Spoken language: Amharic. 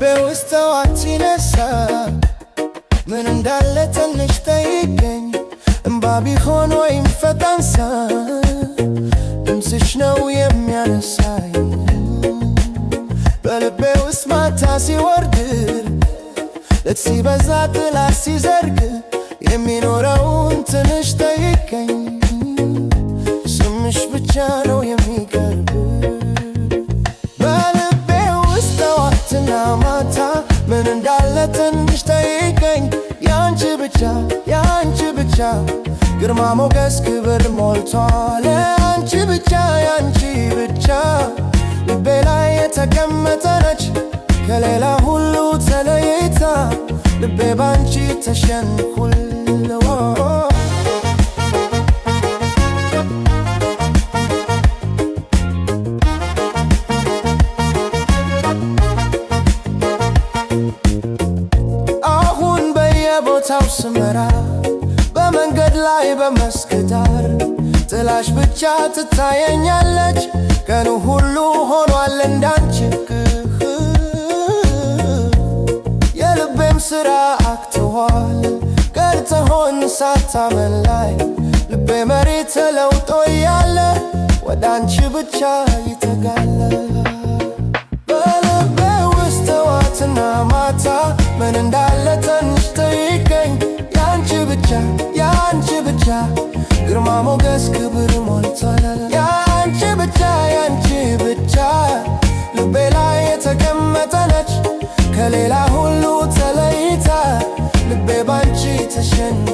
በልቤ ውስጥ ጠዋት ሲነሳ ምን እንዳለ ትንሽ ጠይቀኝ። እምባ ቢሆን ወይም ፈጣንሳ ድምፅሽ ነው የሚያነሳኝ። በልቤ ውስጥ ማታ ሲወርድ ሌት ሲበዛ ጥላ ሲዘርግ የሚኖረውን ትንሽ ጠይቀኝ። ስምሽ ብቻ ነው የሚቀርብ በልቤ ውስጥ ጠዋትና ማታ ምን እንዳለ ትንሽ ጠይቀኝ። ያንቺ ብቻ ያንቺ ብቻ ግርማ ሞገስ ክብር ሞልቷል። ያንቺ ብቻ ያንቺ ብቻ ልቤ ላይ የተቀመጠ ነች ከሌላ ሁሉ ተለይታ ልቤ ባንቺ ተሸንኩል። አሁን በየቦታው ስመራ በመንገድ ላይ በመስክ ዳር ጥላሽ ብቻ ትታየኛለች። ቀኑ ሁሉ ሆኗል እንዳንቺ የልቤም ስራ አክትኋል ቀርተሆን ሳታመን ላይ ልቤ መሬት ተለውጦ እያለ ወደ አንቺ ብቻ ይተጋል። በልቤ ውስጥ ጠዋትና ማታ ምን እንዳለ ትንሽ ጠይቀኝ። ያንቺ ብቻ ያንቺ ብቻ ግርማ ሞገስ ክብር ሞልቷል። ያንቺ ብቻ ያንቺ ብቻ ልቤ ላይ የተቀመጠ ነች ከሌላ ሁሉ ተለይታ ልቤ ባንቺ ተሸንፏል።